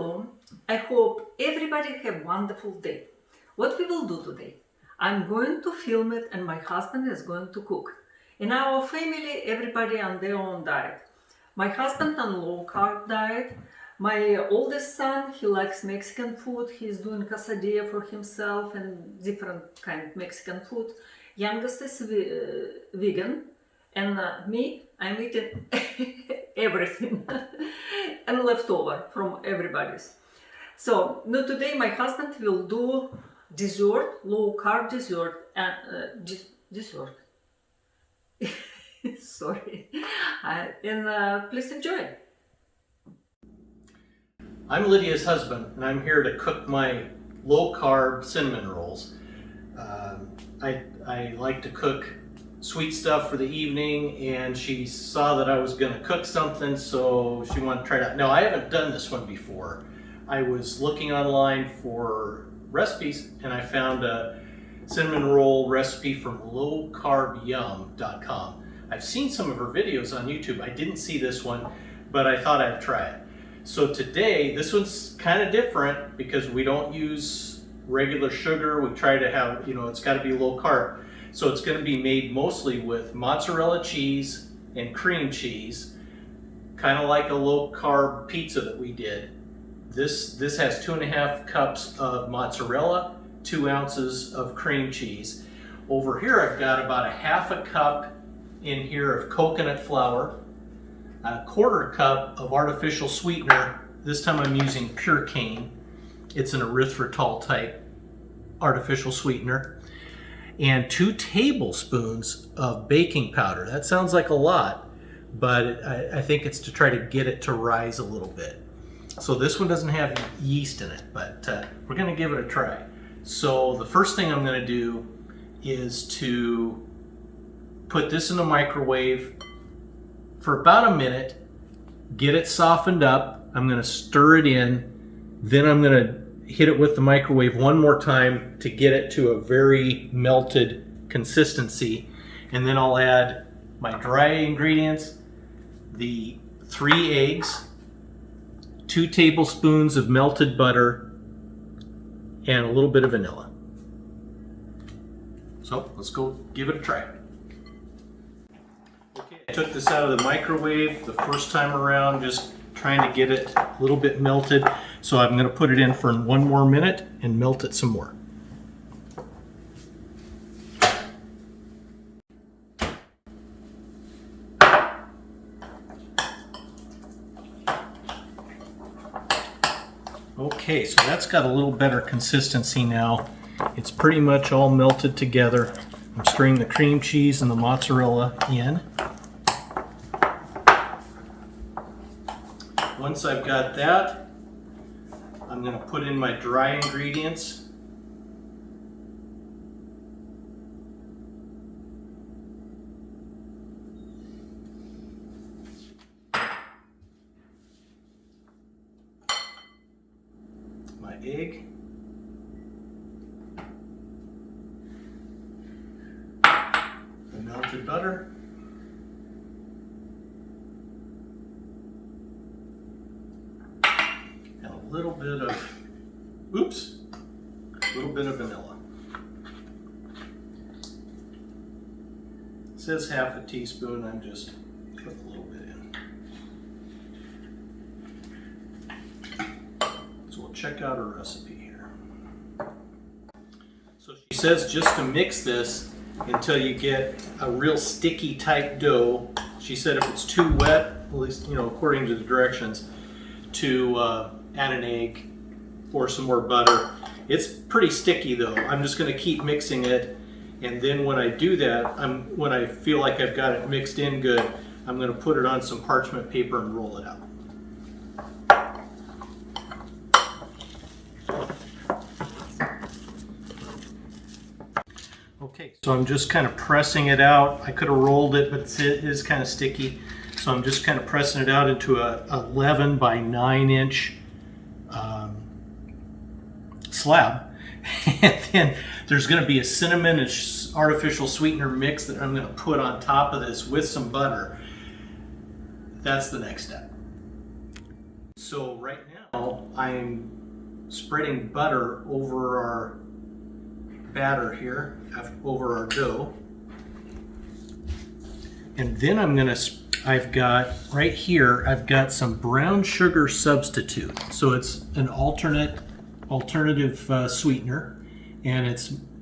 Hello, I hope everybody have a wonderful day. What we will do today? I'm going to film it and my husband is going to cook. In our family, everybody on their own diet. My husband on low carb diet. My oldest son, he likes Mexican food. He's doing quesadilla for himself and different kind of Mexican food. Youngest is vegan. And me, I'm eating everything and leftover from everybody's. So now today my husband will do dessert, low carb dessert, and dessert. Sorry, and please enjoy. I'm Lydia's husband, and I'm here to cook my low carb cinnamon rolls. I like to cook sweet stuff for the evening, and she saw that I was going to cook something, so she wanted to try it out. Now, I haven't done this one before. I was looking online for recipes, and I found a cinnamon roll recipe from lowcarbyum.com. I've seen some of her videos on YouTube. I didn't see this one, but I thought I'd try it. So today, this one's kind of different because we don't use regular sugar. We try to have, it's got to be low carb. So it's going to be made mostly with mozzarella cheese and cream cheese, kind of like a low carb pizza that we did. This has 2.5 cups of mozzarella, 2 ounces of cream cheese. Over here I've got about 1/2 cup in here of coconut flour, 1/4 cup of artificial sweetener. This time I'm using pure cane. It's an erythritol type artificial sweetener. And 2 tablespoons of baking powder. That sounds like a lot, but I think it's to try to get it to rise a little bit. So this one doesn't have yeast in it, but we're going to give it a try. So the first thing I'm going to do is to put this in the microwave for about a minute, get it softened up. I'm going to stir it in, then I'm going to hit it with the microwave one more time to get it to a very melted consistency, and then I'll add my dry ingredients, the 3 eggs, 2 tablespoons of melted butter, and a little bit of vanilla. So let's go give it a try. Okay, I took this out of the microwave the first time around, just trying to get it a little bit melted. So I'm going to put it in for 1 more minute and melt it some more. Okay, so that's got a little better consistency now. It's pretty much all melted together. I'm stirring the cream cheese and the mozzarella in. Once I've got that, I'm going to put in my dry ingredients. My egg. The melted butter. And a little bit of vanilla. It says 1/2 teaspoon, I'm just putting a little bit in. So we'll check out her recipe here. So she says just to mix this until you get a real sticky type dough. She said if it's too wet, at least according to the directions, to add an egg or some more butter. It's pretty sticky though. I'm just going to keep mixing it, and then when I do that, when I feel like I've got it mixed in good, I'm going to put it on some parchment paper and roll it out. Okay, so I'm just kind of pressing it out. I could have rolled it, but it is kind of sticky. So I'm just kind of pressing it out into a 11 by 9 inch slab. And then there's going to be a cinnamon and artificial sweetener mix that I'm going to put on top of this with some butter. That's the next step. So right now I'm spreading butter over our batter here, over our dough. And then I've got right here, I've got some brown sugar substitute. So it's an alternative sweetener, and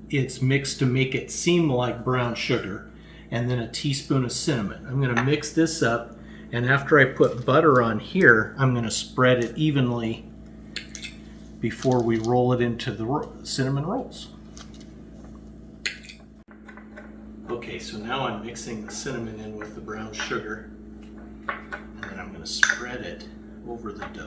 it's mixed to make it seem like brown sugar, and then a teaspoon of cinnamon. I'm going to mix this up, and after I put butter on here, I'm going to spread it evenly before we roll it into the cinnamon rolls. Okay, so now I'm mixing the cinnamon in with the brown sugar, and then I'm going to spread it over the dough.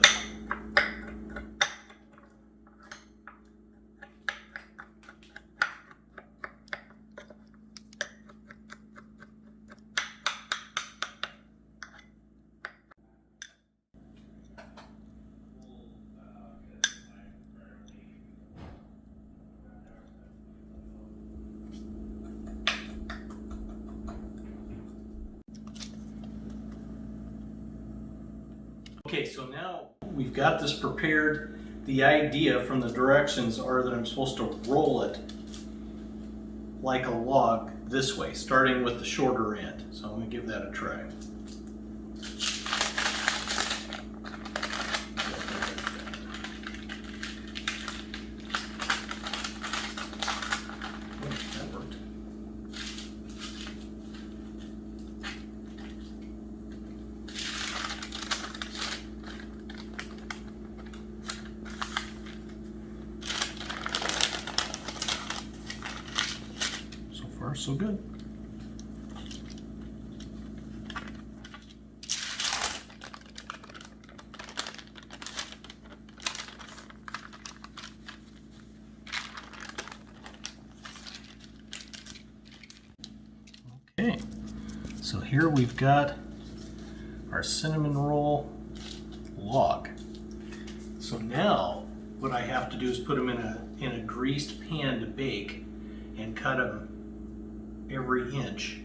Okay, so now we've got this prepared. The idea from the directions are that I'm supposed to roll it like a log this way, starting with the shorter end. So I'm going to give that a try. That worked. So far, so good. Okay, so here we've got our cinnamon roll log. So now what I have to do is put them in a greased pan to bake and cut them every inch.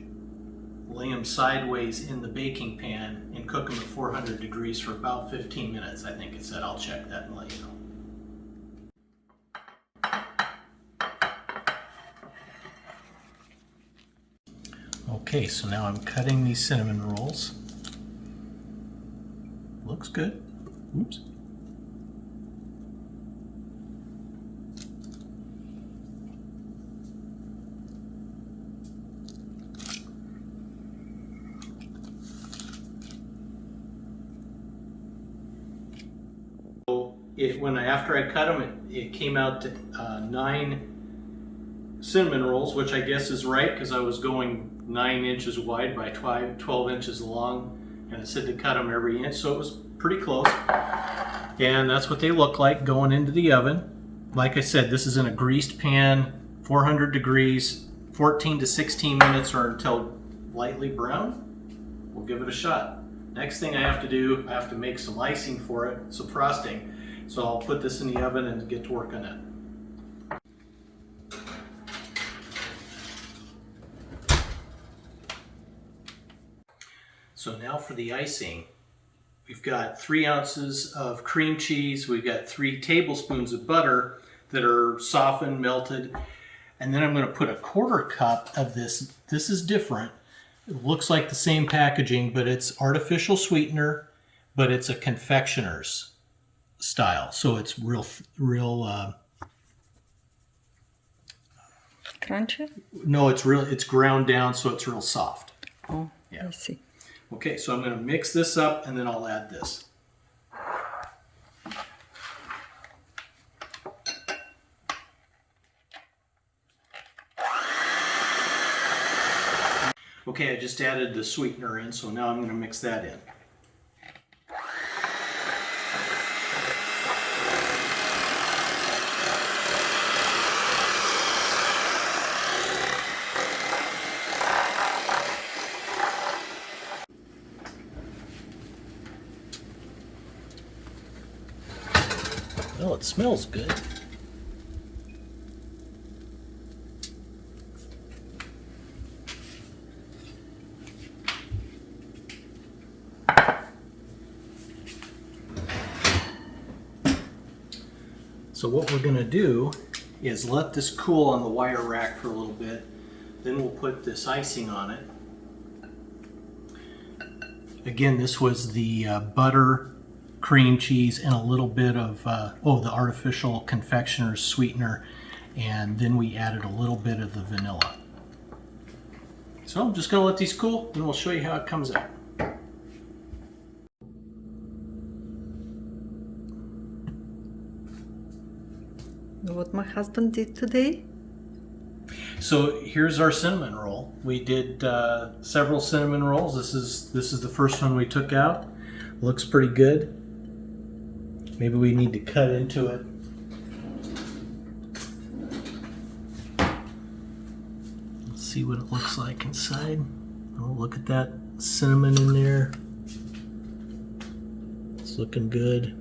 Lay them sideways in the baking pan and cook them at 400 degrees for about 15 minutes, I think it said. I'll check that and let you know. Okay, so now I'm cutting these cinnamon rolls. Looks good. Oops. After I cut them, it came out to 9 cinnamon rolls, which I guess is right because I was going 9 inches wide by 12 inches long, and it said to cut them every inch, so it was pretty close. And that's what they look like going into the oven. Like I said, this is in a greased pan, 400 degrees, 14 to 16 minutes or until lightly brown. We'll give it a shot. Next thing I have to do, I have to make some icing for it, some frosting. So I'll put this in the oven and get to work on it. So now for the icing, we've got 3 ounces of cream cheese, we've got 3 tablespoons of butter that are softened, melted, and then I'm going to put a 1/4 cup of this. This is different. It looks like the same packaging, but it's artificial sweetener, but it's a confectioner's style, so it's real crunchy? No, it's ground down, so it's real soft. Oh, yeah. I see. Okay, so I'm going to mix this up and then I'll add this. Okay, I just added the sweetener in, so now I'm going to mix that in. Well, it smells good. So what we're gonna do is let this cool on the wire rack for a little bit. Then we'll put this icing on it. Again, this was the butter, cream cheese, and a little bit of the artificial confectioner's sweetener, and then we added a little bit of the vanilla. So I'm just gonna let these cool, and we'll show you how it comes out. What my husband did today? So here's our cinnamon roll. We did several cinnamon rolls. This is the first one we took out. Looks pretty good. Maybe we need to cut into it. Let's see what it looks like inside. Oh, look at that cinnamon in there. It's looking good.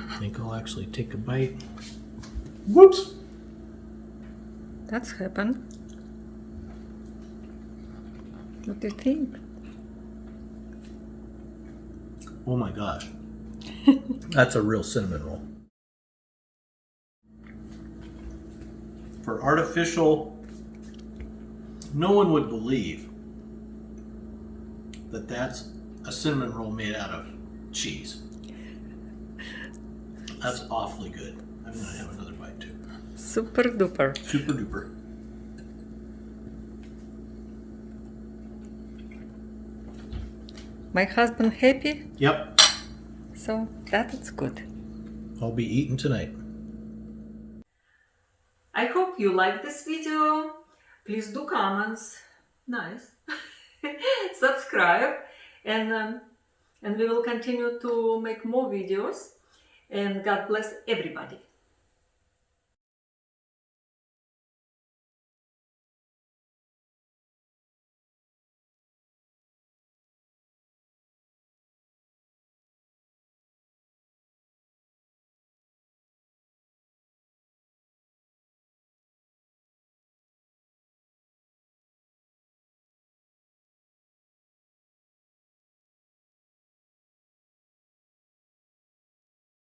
I think I'll actually take a bite. Whoops! That's happened. What do you think? Oh my gosh. That's a real cinnamon roll. For artificial, no one would believe that that's a cinnamon roll made out of cheese. That's awfully good. I'm going to have another bite too. Super duper. Super duper. My husband happy, Yep. so that's good. I'll be eating tonight. I hope you like this video. Please do comments. Nice. Subscribe, and we will continue to make more videos. And God bless everybody.